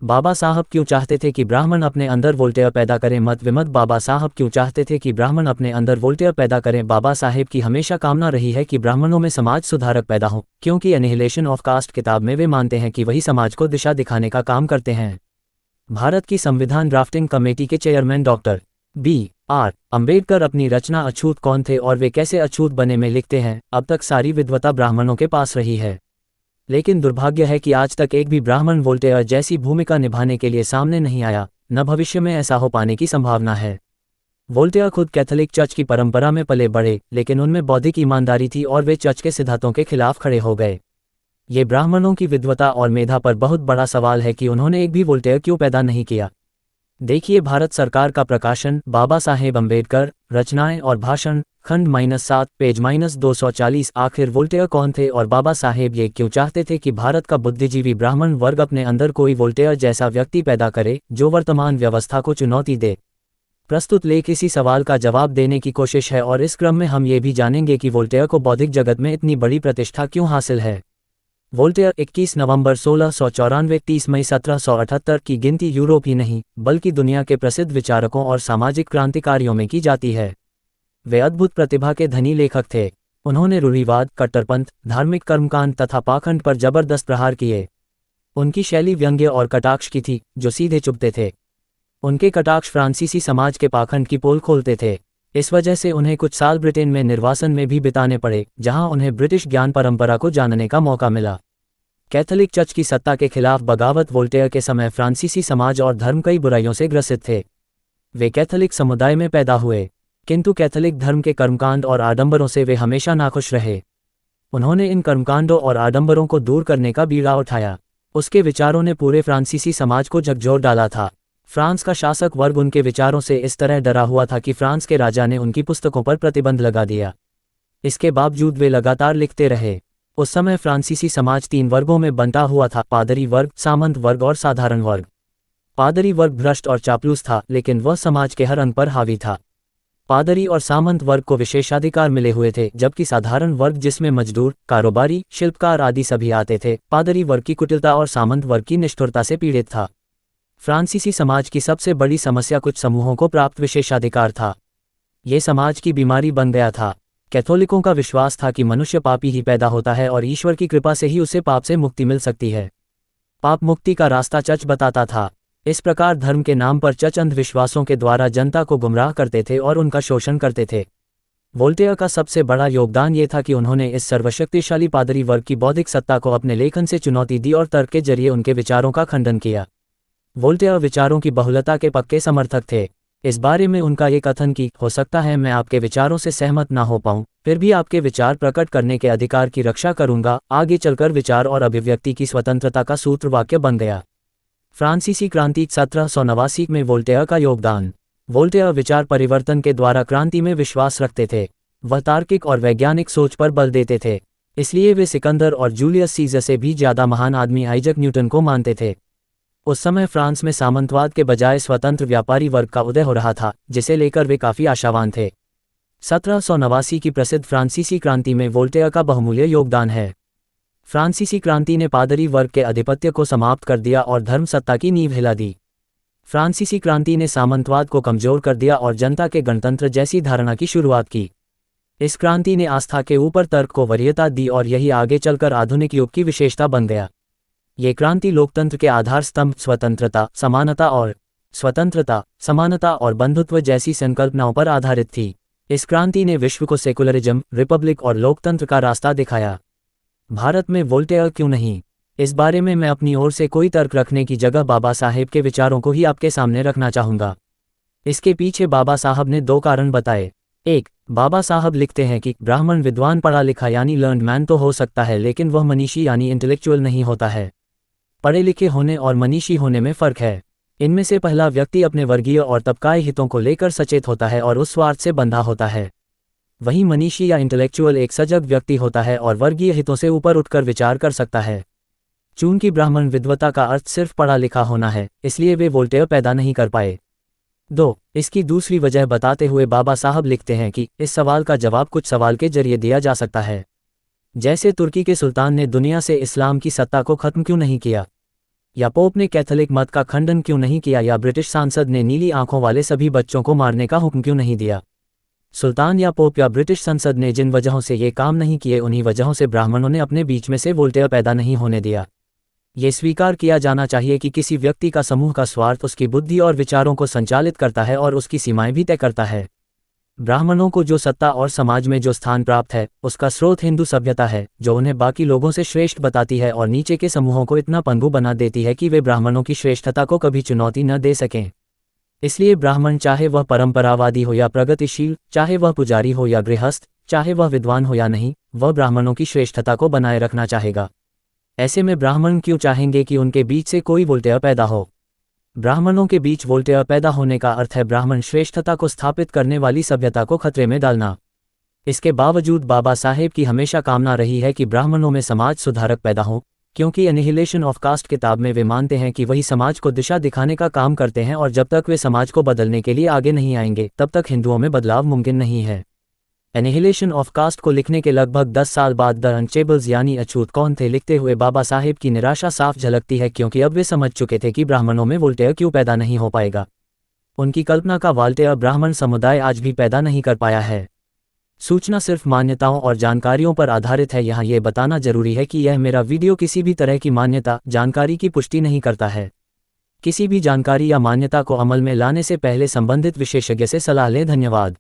बाबा साहब क्यों चाहते थे कि ब्राह्मण अपने अंदर वोल्टेयर पैदा करें? मत विमत। बाबा साहब क्यों चाहते थे कि ब्राह्मण अपने अंदर वोल्टेयर पैदा करें? बाबा साहेब की हमेशा कामना रही है कि ब्राह्मणों में समाज सुधारक पैदा हो, क्योंकि एनिहिलेशन ऑफ कास्ट किताब में वे मानते हैं कि वही समाज को दिशा दिखाने का काम करते हैं। भारत की संविधान ड्राफ्टिंग कमेटी के चेयरमैन डॉक्टर B.R. अम्बेडकर अपनी रचना अछूत कौन थे और वे कैसे अछूत बने में लिखते हैं, अब तक सारी विद्वता ब्राह्मणों के पास रही है, लेकिन दुर्भाग्य है कि आज तक एक भी ब्राह्मण वोल्टेयर जैसी भूमिका निभाने के लिए सामने नहीं आया, न भविष्य में ऐसा हो पाने की संभावना है। वोल्टेयर खुद कैथोलिक चर्च की परंपरा में पले बढ़े, लेकिन उनमें बौद्धिक ईमानदारी थी और वे चर्च के सिद्धांतों के खिलाफ खड़े हो गए। ये ब्राह्मणों की विद्वता और मेधा पर बहुत बड़ा सवाल है कि उन्होंने एक भी वोल्टेयर क्यों पैदा नहीं किया। देखिए भारत सरकार का प्रकाशन बाबा साहेब अम्बेडकर, रचनाएं और भाषण, खंड -7, पेज -240। आखिर वोल्टेयर कौन थे और बाबा साहेब ये क्यों चाहते थे कि भारत का बुद्धिजीवी ब्राह्मण वर्ग अपने अंदर कोई वोल्टेयर जैसा व्यक्ति पैदा करे जो वर्तमान व्यवस्था को चुनौती दे? प्रस्तुत लेख इसी सवाल का जवाब देने की कोशिश है और इस क्रम में हम ये भी जानेंगे कि वोल्टेयर को बौद्धिक जगत में इतनी बड़ी प्रतिष्ठा क्यों हासिल है। वोल्टेयर 21 नवंबर 1694 30 मई 1778 की गिनती यूरोप ही नहीं बल्कि दुनिया के प्रसिद्ध विचारकों और सामाजिक क्रांतिकारियों में की जाती है। वे अद्भुत प्रतिभा के धनी लेखक थे। उन्होंने रूढ़िवाद, कट्टरपंथ, धार्मिक कर्मकांड तथा पाखंड पर जबरदस्त प्रहार किए। उनकी शैली व्यंग्य और कटाक्ष की थी, जो सीधे चुभते थे। उनके कटाक्ष फ्रांसीसी समाज के पाखंड की पोल खोलते थे। इस वजह से उन्हें कुछ साल ब्रिटेन में निर्वासन में भी बिताने पड़े, जहां उन्हें ब्रिटिश ज्ञान परंपरा को जानने का मौका मिला। कैथोलिक चर्च की सत्ता के खिलाफ बगावत वोल्टेयर के समय फ्रांसीसी समाज और धर्म कई बुराइयों से ग्रसित थे। वे कैथोलिक समुदाय में पैदा हुए, किंतु कैथोलिक धर्म के कर्मकांड और आडंबरों से वे हमेशा नाखुश रहे। उन्होंने इन कर्मकांडों और आडंबरों को दूर करने का बीड़ा उठाया। उसके विचारों ने पूरे फ्रांसीसी समाज को झकझोर डाला था। फ्रांस का शासक वर्ग उनके विचारों से इस तरह डरा हुआ था कि फ्रांस के राजा ने उनकी पुस्तकों पर प्रतिबंध लगा दिया। इसके बावजूद वे लगातार लिखते रहे। उस समय फ्रांसीसी समाज 3 वर्गों में बंटा हुआ था: पादरी वर्ग, सामंत वर्ग और साधारण वर्ग। पादरी वर्ग भ्रष्ट और चापलूस था, लेकिन वह समाज के हर अंग पर हावी था। पादरी और सामंत वर्ग को विशेषाधिकार मिले हुए थे, जबकि साधारण वर्ग, जिसमें मजदूर, कारोबारी, शिल्पकार आदि सभी आते थे, पादरी वर्ग की कुटिलता और सामंत वर्ग की निष्ठुरता से पीड़ित था। फ्रांसीसी समाज की सबसे बड़ी समस्या कुछ समूहों को प्राप्त विशेषाधिकार था। ये समाज की बीमारी बन गया था। कैथोलिकों का विश्वास था कि मनुष्य पापी ही पैदा होता है और ईश्वर की कृपा से ही उसे पाप से मुक्ति मिल सकती है। पाप मुक्ति का रास्ता चर्च बताता था। इस प्रकार धर्म के नाम पर चर्च अंधविश्वासों के द्वारा जनता को गुमराह करते थे और उनका शोषण करते थे। वोल्टेयर का सबसे बड़ा योगदान ये था कि उन्होंने इस सर्वशक्तिशाली पादरी वर्ग की बौद्धिक सत्ता को अपने लेखन से चुनौती दी और तर्क के जरिए उनके विचारों का खंडन किया। वोल्टेयर विचारों की बहुलता के पक्के समर्थक थे। इस बारे में उनका ये कथन कि हो सकता है मैं आपके विचारों से सहमत ना हो पाऊं, फिर भी आपके विचार प्रकट करने के अधिकार की रक्षा करूंगा, आगे चलकर विचार और अभिव्यक्ति की स्वतंत्रता का सूत्रवाक्य बन गया। फ्रांसीसी क्रांति 1789 में वोल्टेयर का योगदान। वोल्टेयर विचार परिवर्तन के द्वारा क्रांति में विश्वास रखते थे। वह तार्किक और वैज्ञानिक सोच पर बल देते थे, इसलिए वे सिकंदर और जूलियस सीजर से भी ज्यादा महान आदमी आइजैक न्यूटन को मानते थे। उस समय फ्रांस में सामंतवाद के बजाय स्वतंत्र व्यापारी वर्ग का उदय हो रहा था, जिसे लेकर वे काफी आशावान थे। 1789 की प्रसिद्ध फ्रांसीसी क्रांति में वोल्टेयर का बहुमूल्य योगदान है। फ्रांसीसी क्रांति ने पादरी वर्ग के आधिपत्य को समाप्त कर दिया और धर्म सत्ता की नींव हिला दी। फ्रांसीसी क्रांति ने सामंतवाद को कमजोर कर दिया और जनता के गणतंत्र जैसी धारणा की शुरुआत की। इस क्रांति ने आस्था के ऊपर तर्क को वरीयता दी और यही आगे चलकर आधुनिक युग की विशेषता बन गया। ये क्रांति लोकतंत्र के आधार स्तंभ स्वतंत्रता, समानता और बंधुत्व जैसी संकल्पनाओं पर आधारित थी। इस क्रांति ने विश्व को सेकुलरिज्म, रिपब्लिक और लोकतंत्र का रास्ता दिखाया। भारत में वोल्टेयर क्यों नहीं? इस बारे में मैं अपनी ओर से कोई तर्क रखने की जगह बाबा साहेब के विचारों को ही आपके सामने रखना चाहूँगा। इसके पीछे बाबा साहब ने 2 कारण बताए। 1. बाबा साहब लिखते हैं कि ब्राह्मण विद्वान पढ़ा लिखा यानी लर्न्ड मैन तो हो सकता है, लेकिन वह मनीषी यानी इंटेलेक्चुअल नहीं होता है। पढ़े लिखे होने और मनीषी होने में फ़र्क है। इनमें से पहला व्यक्ति अपने वर्गीय और तबकाई हितों को लेकर सचेत होता है और उस स्वार्थ से बंधा होता है। वहीं मनीषी या इंटेलेक्चुअल एक सजग व्यक्ति होता है और वर्गीय हितों से ऊपर उठकर विचार कर सकता है। चूंकि ब्राह्मण विद्वता का अर्थ सिर्फ पढ़ा लिखा होना है, इसलिए वे वोल्टेयर पैदा नहीं कर पाए। 2. इसकी दूसरी वजह बताते हुए बाबा साहब लिखते हैं कि इस सवाल का जवाब कुछ सवाल के जरिए दिया जा सकता है। जैसे तुर्की के सुल्तान ने दुनिया से इस्लाम की सत्ता को खत्म क्यों नहीं किया? या पोप ने कैथोलिक मत का खंडन क्यों नहीं किया, या ब्रिटिश सांसद ने नीली आंखों वाले सभी बच्चों को मारने का हुक्म क्यों नहीं दिया। सुल्तान या पोप या ब्रिटिश संसद ने जिन वजहों से ये काम नहीं किए, उन्हीं वजहों से ब्राह्मणों ने अपने बीच में से वोल्टेयर पैदा नहीं होने दिया। ये स्वीकार किया जाना चाहिए कि किसी व्यक्ति का समूह का स्वार्थ उसकी बुद्धि और विचारों को संचालित करता है और उसकी सीमाएं भी तय करता है। ब्राह्मणों को जो सत्ता और समाज में जो स्थान प्राप्त है, उसका स्रोत हिंदू सभ्यता है, जो उन्हें बाकी लोगों से श्रेष्ठ बताती है और नीचे के समूहों को इतना पंगु बना देती है कि वे ब्राह्मणों की श्रेष्ठता को कभी चुनौती न दे सकें। इसलिए ब्राह्मण, चाहे वह परंपरावादी हो या प्रगतिशील, चाहे वह पुजारी हो या गृहस्थ, चाहे वह विद्वान हो या नहीं, वह ब्राह्मणों की श्रेष्ठता को बनाए रखना चाहेगा। ऐसे में ब्राह्मण क्यों चाहेंगे कि उनके बीच से कोई वोल्टेयर पैदा हो। ब्राह्मणों के बीच वोल्टेयर पैदा होने का अर्थ है ब्राह्मण श्रेष्ठता को स्थापित करने वाली सभ्यता को खतरे में डालना। इसके बावजूद बाबा साहेब की हमेशा कामना रही है कि ब्राह्मणों में समाज सुधारक पैदा हो, क्योंकि एनिहिलेशन ऑफ कास्ट किताब में वे मानते हैं कि वही समाज को दिशा दिखाने का काम करते हैं और जब तक वे समाज को बदलने के लिए आगे नहीं आएंगे, तब तक हिंदुओं में बदलाव मुमकिन नहीं है। एनिहिलेशन ऑफ कास्ट को लिखने के लगभग 10 साल बाद द अनचेबल्स यानी अछूत कौन थे लिखते हुए बाबा साहेब की निराशा साफ झलकती है, क्योंकि अब वे समझ चुके थे कि ब्राह्मणों में वोल्टेयर क्यों पैदा नहीं हो पाएगा। उनकी कल्पना का वोल्टेयर ब्राह्मण समुदाय आज भी पैदा नहीं कर पाया है। सूचना सिर्फ मान्यताओं और जानकारियों पर आधारित है। यहाँ ये बताना जरूरी है कि यह मेरा वीडियो किसी भी तरह की मान्यता, जानकारी की पुष्टि नहीं करता है। किसी भी जानकारी या मान्यता को अमल में लाने से पहले संबंधित विशेषज्ञ से सलाह लें। धन्यवाद।